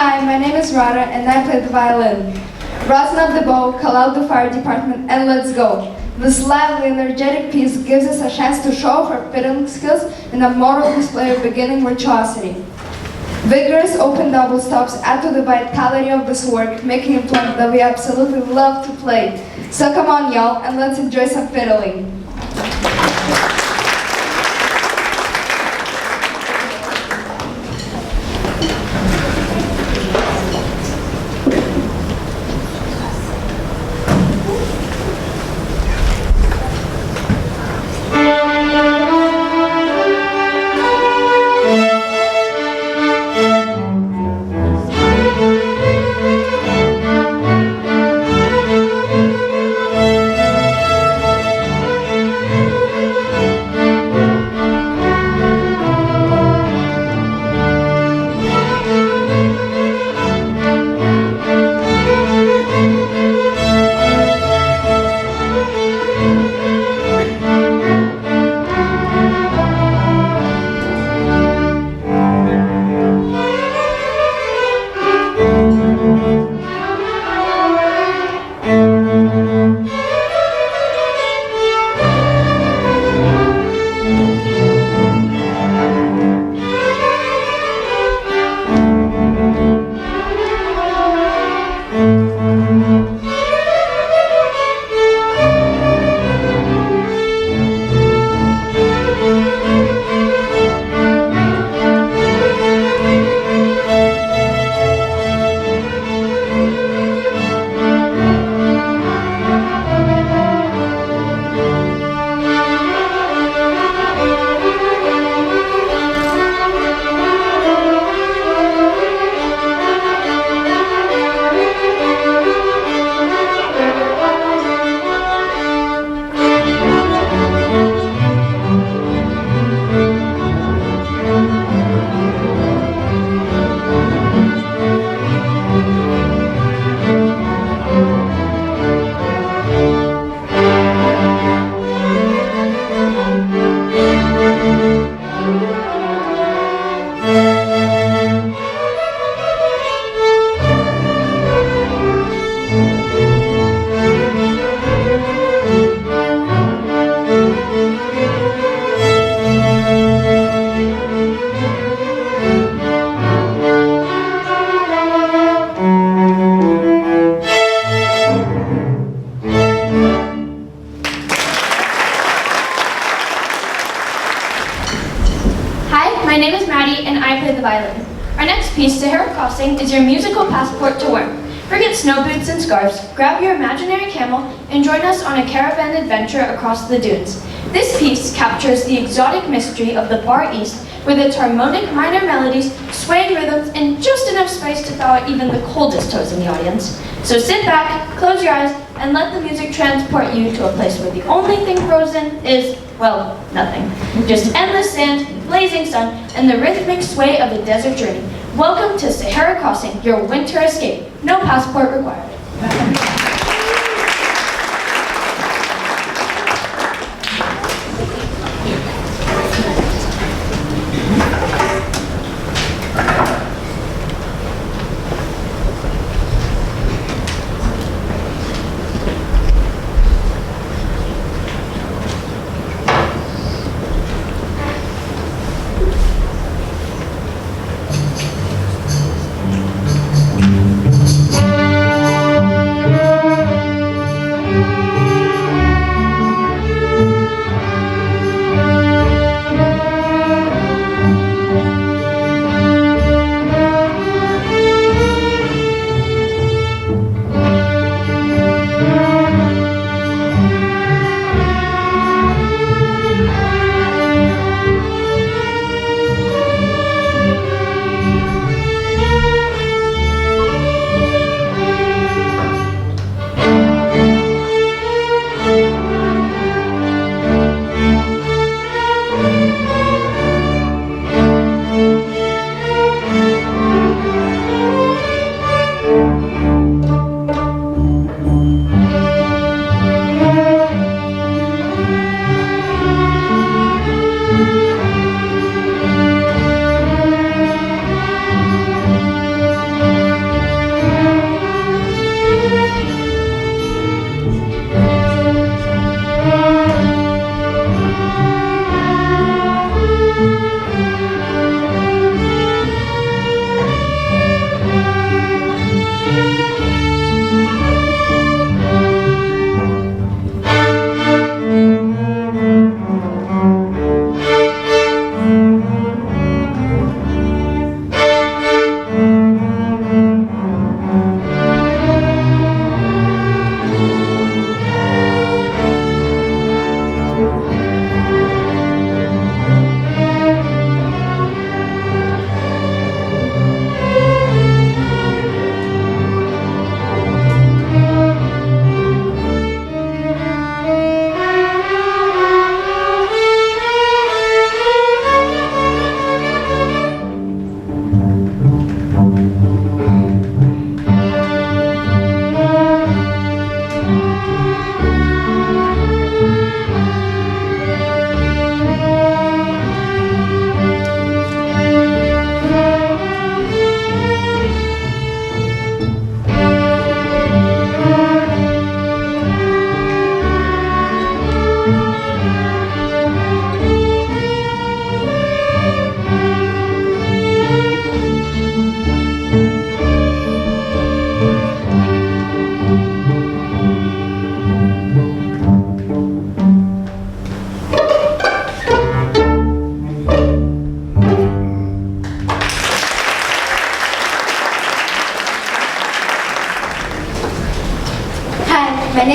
Hi, my name is Rada and I play the violin. Rosin up the bow, call out the fire department, and let's go. This lively, energetic piece gives us a chance to show off our fiddling skills in a moral display of beginning virtuosity. Vigorous open double stops add to the vitality of this work, making it one that we absolutely love to play. So come on, y'all, and let's enjoy some fiddling. My name is Maddie and I play the violin. Our next piece, Sahara Crossing, is your musical passport to work. Forget snow boots and scarves, grab your imaginary camel, and join us on a caravan adventure across the dunes. This piece captures the exotic mystery of the Far East with its harmonic minor melodies, swaying rhythms, and just enough spice to thaw out even the coldest toes in the audience. So sit back, close your eyes, and let the music transport you to a place where the only thing frozen is, well, nothing. Just endless sand, blazing sun, and the rhythmic sway of a desert journey. Welcome to Sahara Crossing, your winter escape. No passport required.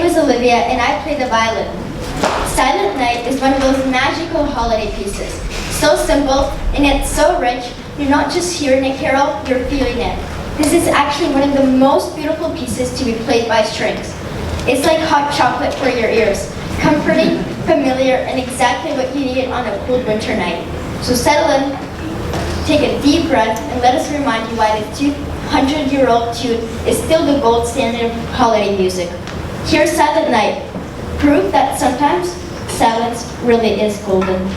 name is Olivia and I play the violin. Silent Night is one of those magical holiday pieces. So simple and yet so rich, you're not just hearing a carol, you're feeling it. This is actually one of the most beautiful pieces to be played by strings. It's like hot chocolate for your ears, comforting, familiar, and exactly what you need on a cold winter night. So settle in, take a deep breath, and let us remind you why the 200-year-old tune is still the gold standard of holiday music. Here's Silent Night, proof that sometimes silence really is golden.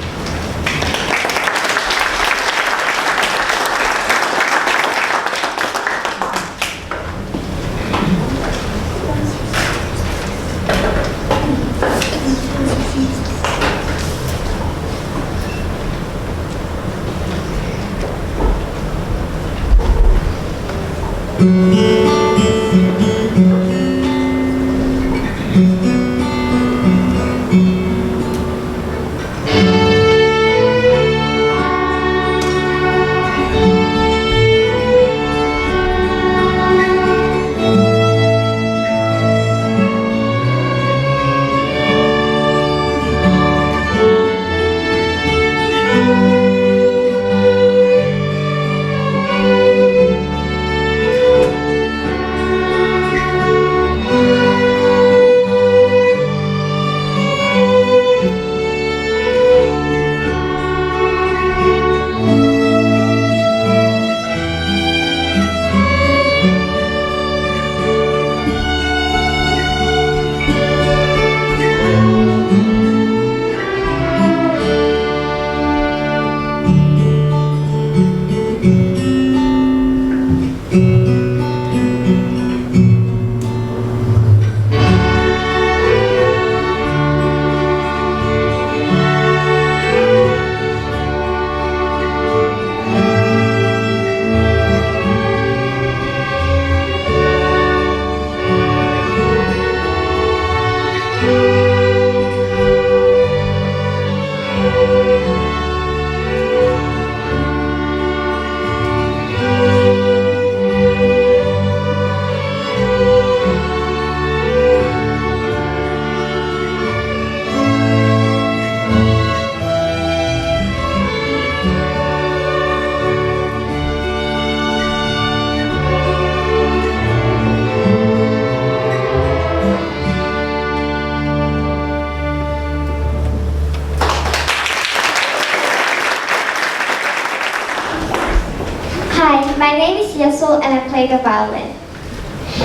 My name is Yesul and I play the violin.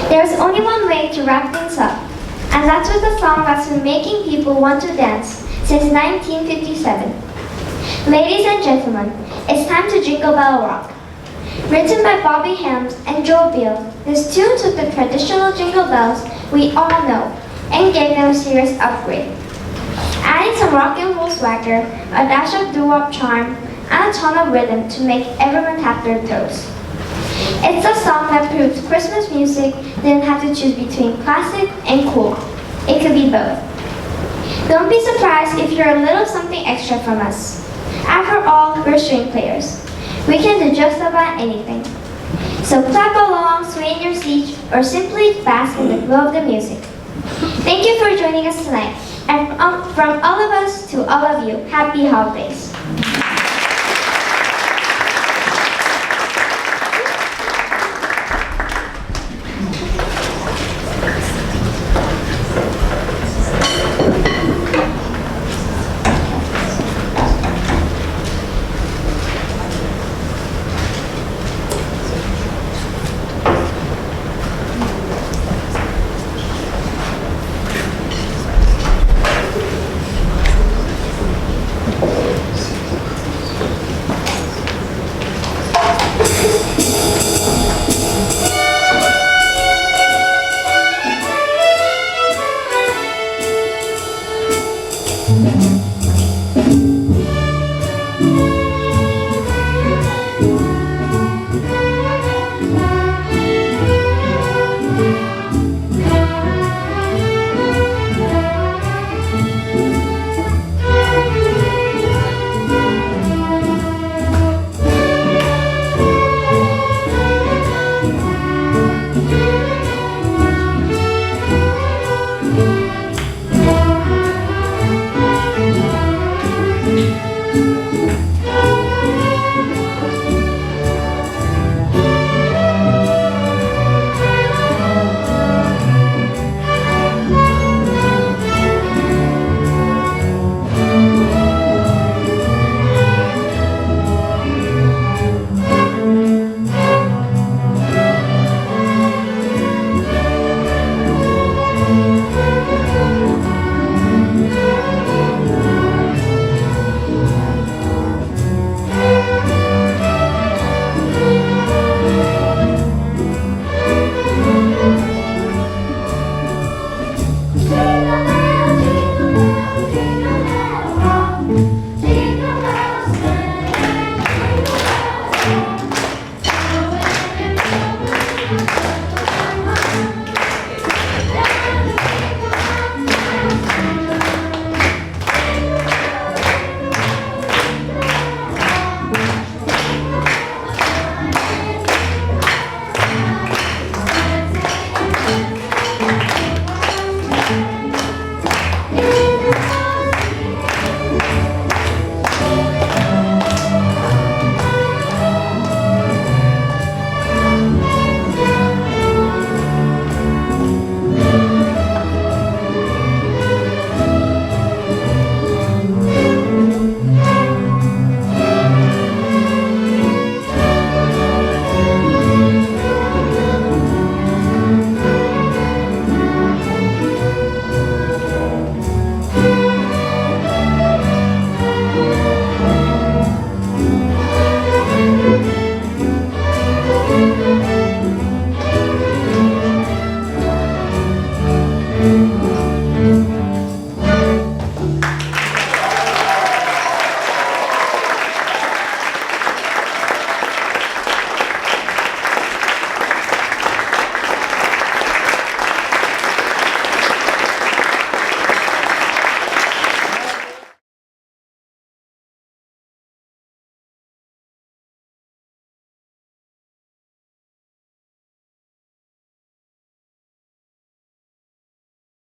There's only one way to wrap things up, and that's with a song that's been making people want to dance since 1957. Ladies and gentlemen, it's time to Jingle Bell Rock. Written by Bobby Hams and Joe Beal, this tune took the traditional jingle bells we all know and gave them a serious upgrade. Adding some rock and roll swagger, a dash of doo-wop charm, and a ton of rhythm to make everyone tap their toes. It's a song that proves Christmas music didn't have to choose between classic and cool. It could be both. Don't be surprised if you're a little something extra from us. After all, we're string players. We can do just about anything. So clap along, sway in your seat, or simply bask in the glow of the music. Thank you for joining us tonight. And from all of us to all of you, happy holidays.